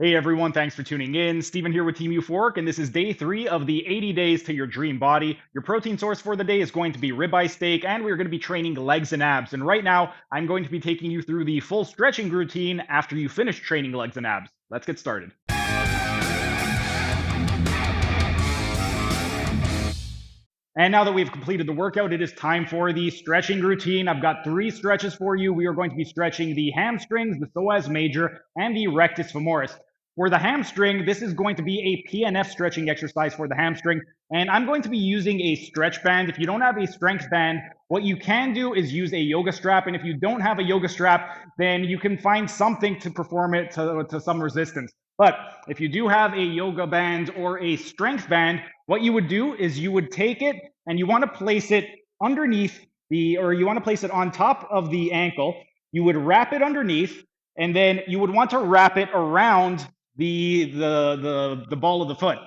Hey everyone, thanks for tuning in. Steven here with Team Euphoric, and this is day 3 of the 80 days to your dream body. Your protein source for the day is going to be ribeye steak, and we're going to be training legs and abs. And right now, I'm going to be taking you through the full stretching routine after you finish training legs and abs. Let's get started. And now that we've completed the workout, it is time for the stretching routine. I've got 3 stretches for you. We are going to be stretching the hamstrings, the psoas major, and the rectus femoris. For the hamstring, this is going to be a PNF stretching exercise for the hamstring, and I'm going to be using a stretch band. If you don't have a strength band, what you can do is use a yoga strap, and if you don't have a yoga strap, then you can find something to perform it to some resistance. But if you do have a yoga band or a strength band, what you would do is you would take it and you want to place it underneath you want to place it on top of the ankle. You would wrap it underneath, and then you would want to wrap it around the ball of the foot.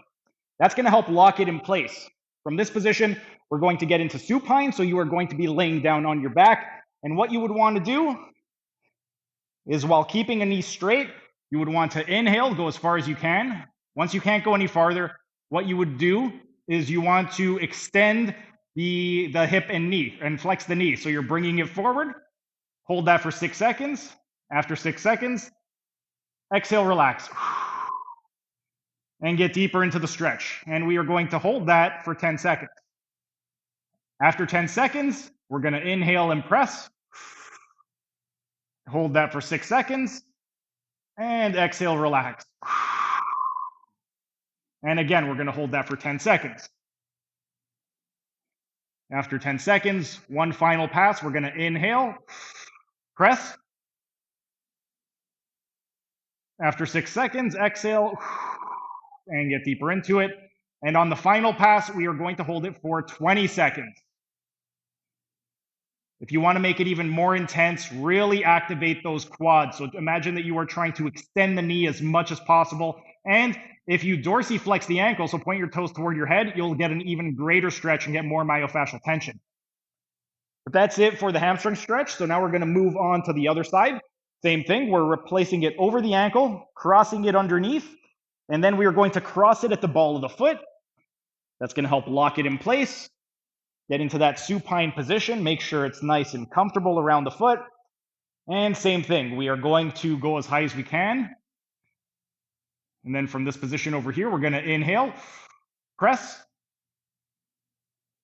That's going to help lock it in place. From this position, we're going to get into supine, so you are going to be laying down on your back. And what you would want to do is, while keeping a knee straight, you would want to inhale, go as far as you can. Once you can't go any farther, what you would do is you want to extend the hip and knee and flex the knee. So you're bringing it forward. Hold that for 6 seconds. After 6 seconds, exhale, relax. And get deeper into the stretch. And we are going to hold that for 10 seconds. After 10 seconds, we're going to inhale and press. Hold that for 6 seconds. And exhale, relax. And again, we're going to hold that for 10 seconds. After 10 seconds, one final pass. We're going to inhale, press. After 6 seconds, exhale, and get deeper into it. And on the final pass, we are going to hold it for 20 seconds. If you want to make it even more intense, really activate those quads. So imagine that you are trying to extend the knee as much as possible. And if you dorsiflex the ankle, so point your toes toward your head, you'll get an even greater stretch and get more myofascial tension. But that's it for the hamstring stretch. So now we're going to move on to the other side. Same thing, we're replacing it over the ankle, crossing it underneath, and then we are going to cross it at the ball of the foot. That's going to help lock it in place. Get into that supine position. Make sure it's nice and comfortable around the foot. And same thing, we are going to go as high as we can. And then from this position over here, we're going to inhale, press,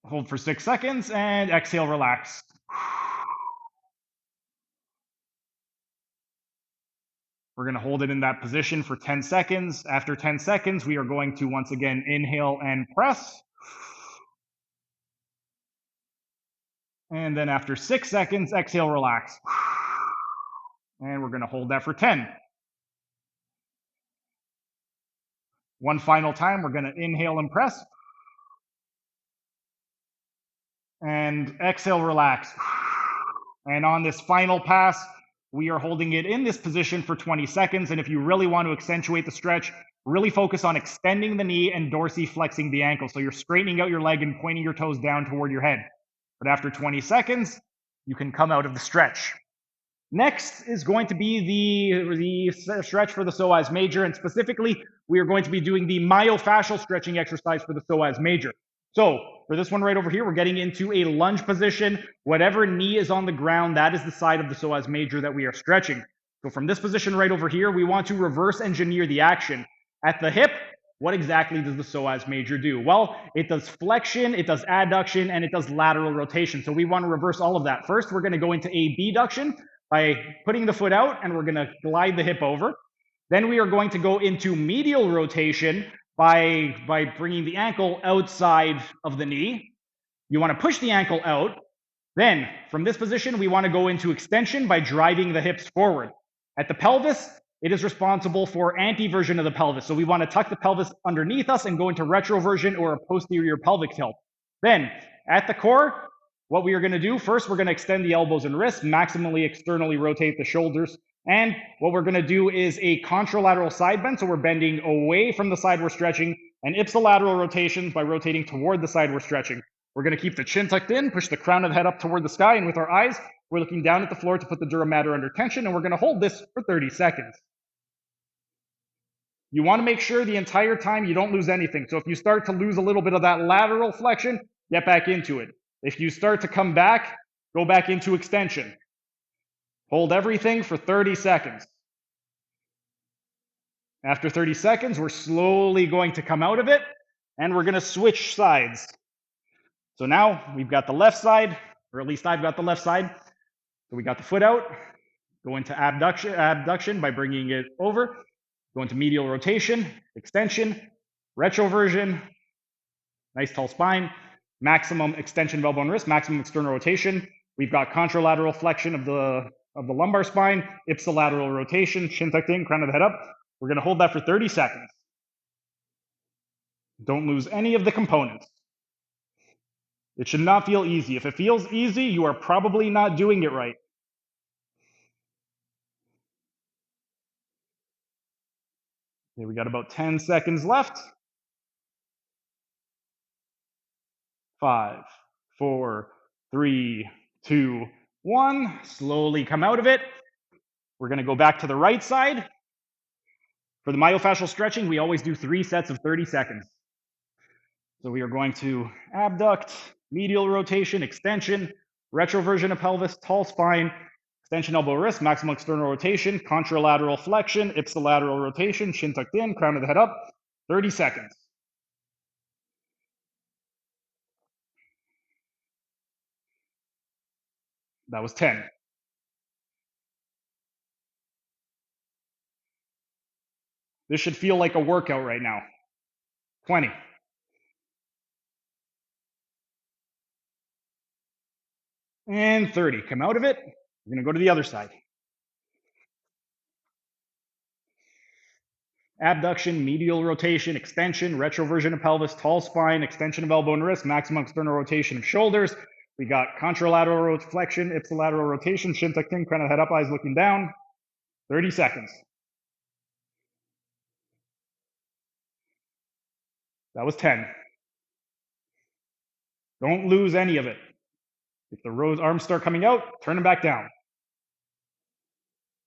hold for 6 seconds, and exhale, relax. We're going to hold it in that position for 10 seconds. After 10 seconds, we are going to once again inhale and press. And then after 6 seconds, exhale, relax. And we're going to hold that for 10. One final time, we're going to inhale and press. And exhale, relax. And on this final pass, we are holding it in this position for 20 seconds. And if you really want to accentuate the stretch, really focus on extending the knee and dorsiflexing the ankle. So you're straightening out your leg and pointing your toes down toward your head. But after 20 seconds, you can come out of the stretch. Next is going to be the stretch for the psoas major, and specifically, we are going to be doing the myofascial stretching exercise for the psoas major. So for this one right over here, we're getting into a lunge position. Whatever knee is on the ground, that is the side of the psoas major that we are stretching. So from this position right over here, we want to reverse engineer the action. At the hip, what exactly does the psoas major do? Well, it does flexion, it does adduction, and it does lateral rotation. So we want to reverse all of that. First, we're going to go into abduction by putting the foot out, and we're going to glide the hip over. Then we are going to go into medial rotation by bringing the ankle outside of the knee. You want to push the ankle out. Then, from this position, we want to go into extension by driving the hips forward. At the pelvis, it is responsible for anteversion of the pelvis. So we want to tuck the pelvis underneath us and go into retroversion or a posterior pelvic tilt. Then, at the core, what we are going to do, first, we're going to extend the elbows and wrists, maximally externally rotate the shoulders. And what we're going to do is a contralateral side bend. So we're bending away from the side we're stretching, and ipsilateral rotations by rotating toward the side we're stretching. We're going to keep the chin tucked in, push the crown of the head up toward the sky, and with our eyes, we're looking down at the floor to put the dura mater under tension, and we're going to hold this for 30 seconds. You want to make sure the entire time you don't lose anything. So if you start to lose a little bit of that lateral flexion, get back into it. If you start to come back, go back into extension. Hold everything for 30 seconds. After 30 seconds, we're slowly going to come out of it, and we're going to switch sides. So now we've got the left side, or at least I've got the left side. So we got the foot out, go into abduction by bringing it over, go into medial rotation, extension, retroversion, nice tall spine, maximum extension of elbow and wrist, maximum external rotation. We've got contralateral flexion of the lumbar spine, ipsilateral rotation, chin tucked in, crown of the head up. We're going to hold that for 30 seconds. Don't lose any of the components. It should not feel easy. If it feels easy, you are probably not doing it right. Okay, we got about 10 seconds left. 5, 4, 3, 2, 1. Slowly come out of it. We're going to go back to the right side. For the myofascial stretching, we always do 3 sets of 30 seconds. So we are going to abduct, medial rotation, extension, retroversion of pelvis, tall spine, extension elbow wrist, maximum external rotation, contralateral flexion, ipsilateral rotation, chin tucked in, crown of the head up, 30 seconds. That was 10. This should feel like a workout right now. 20. And 30. Come out of it. We're going to go to the other side. Abduction, medial rotation, extension, retroversion of pelvis, tall spine, extension of elbow and wrist, maximum external rotation of shoulders. We got contralateral flexion, ipsilateral rotation, shin tucked in, crown of the head up, eyes looking down. 30 seconds. That was 10. Don't lose any of it. If the arms start coming out, turn them back down.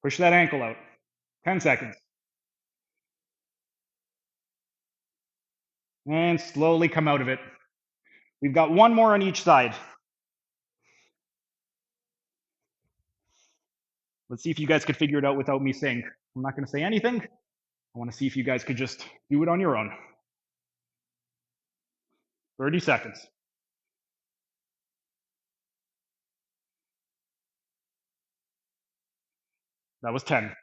Push that ankle out. 10 seconds. And slowly come out of it. We've got one more on each side. Let's see if you guys could figure it out without me saying. I'm not going to say anything. I want to see if you guys could just do it on your own. 30 seconds. That was 10.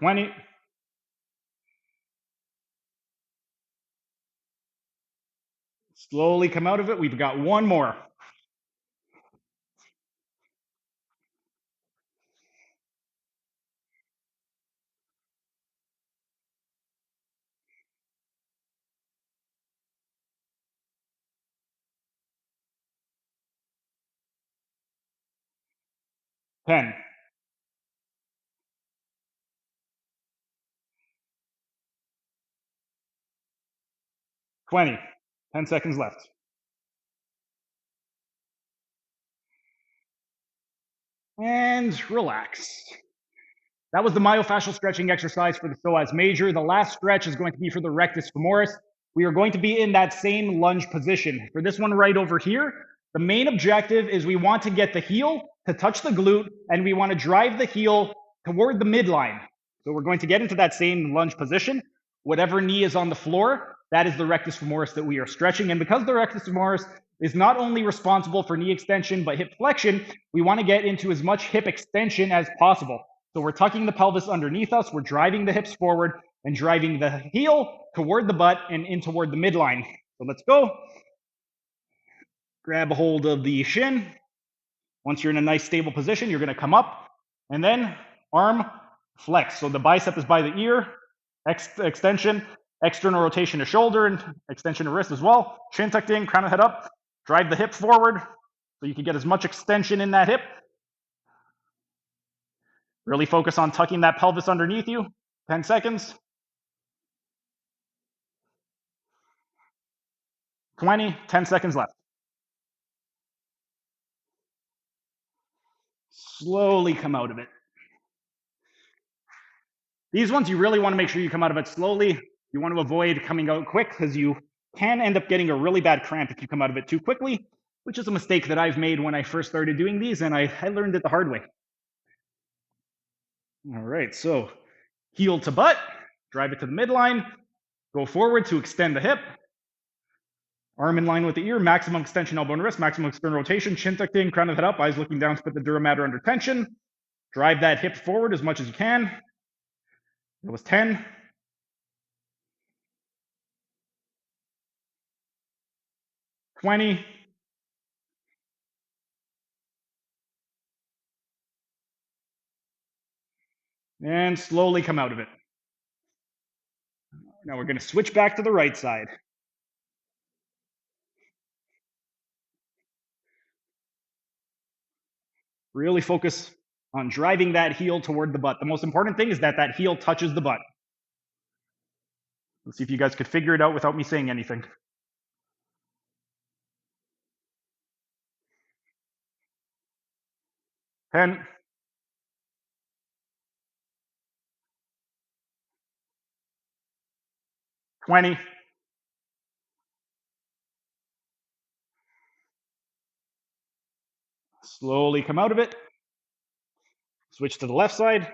20. Slowly come out of it. We've got one more. 10. 20. 10 seconds left. And relax. That was the myofascial stretching exercise for the psoas major. The last stretch is going to be for the rectus femoris. We are going to be in that same lunge position. For this one right over here, the main objective is we want to get the heel to touch the glute, and we want to drive the heel toward the midline. So we're going to get into that same lunge position. Whatever knee is on the floor, that is the rectus femoris that we are stretching. And because the rectus femoris is not only responsible for knee extension, but hip flexion, we want to get into as much hip extension as possible. So we're tucking the pelvis underneath us, we're driving the hips forward and driving the heel toward the butt and in toward the midline. So let's go. Grab a hold of the shin. Once you're in a nice stable position, you're gonna come up and then arm flex. So the bicep is by the ear, extension, external rotation of shoulder and extension of wrist as well. Chin tucked in, crown of head up, drive the hip forward so you can get as much extension in that hip. Really focus on tucking that pelvis underneath you. 10 seconds. 20, 10 seconds left. Slowly come out of it. These ones, you really want to make sure you come out of it slowly. You want to avoid coming out quick because you can end up getting a really bad cramp if you come out of it too quickly, which is a mistake that I've made when I first started doing these, and I learned it the hard way. All right, so heel to butt, drive it to the midline, go forward to extend the hip, arm in line with the ear, maximum extension, elbow and wrist, maximum external rotation, chin tucked in, crown of the head up, eyes looking down to put the dura mater under tension. Drive that hip forward as much as you can. That was 10. 20. And slowly come out of it. Now we're going to switch back to the right side. Really focus on driving that heel toward the butt. The most important thing is that that heel touches the butt. Let's see if you guys could figure it out without me saying anything. 10. 20. Slowly come out of it. Switch to the left side.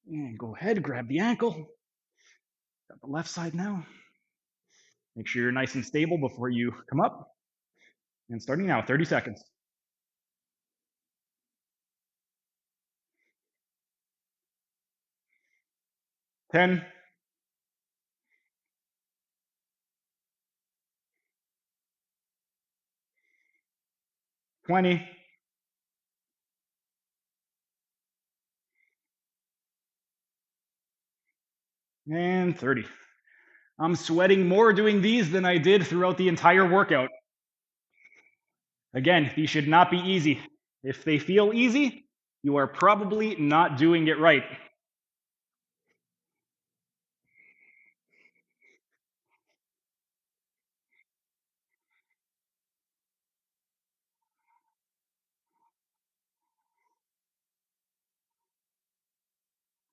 And go ahead, grab the ankle. Got the left side now. Make sure you're nice and stable before you come up. And starting now, 30 seconds. 10. 20. And 30. I'm sweating more doing these than I did throughout the entire workout. Again, these should not be easy. If they feel easy, you are probably not doing it right.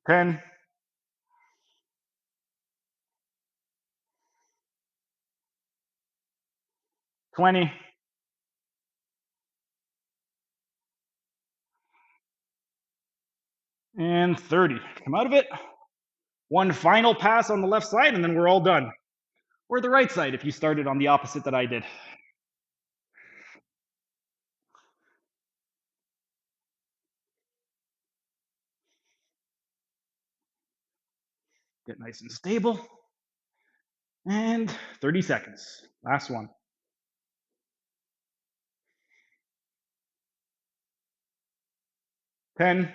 Ten, 20, and 30. Come out of it. One final pass on the left side, and then we're all done. Or the right side if you started on the opposite that I did. Get nice and stable. And 30 seconds. Last one. 10,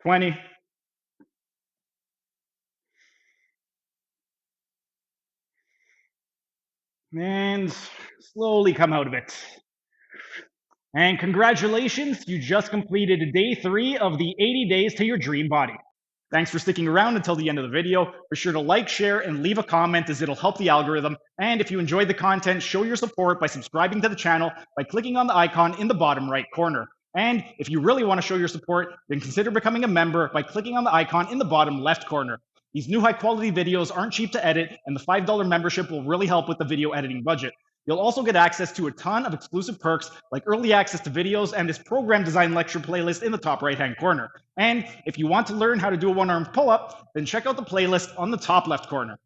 20, and slowly come out of it. And congratulations, you just completed day 3 of the 80 days to your dream body. Thanks for sticking around until the end of the video. Be sure to like, share, and leave a comment as it'll help the algorithm. And if you enjoyed the content, show your support by subscribing to the channel by clicking on the icon in the bottom right corner. And if you really want to show your support, then consider becoming a member by clicking on the icon in the bottom left corner. These new high-quality videos aren't cheap to edit, and the $5 membership will really help with the video editing budget. You'll also get access to a ton of exclusive perks like early access to videos and this program design lecture playlist in the top right-hand corner. And if you want to learn how to do a one-armed pull-up, then check out the playlist on the top left corner.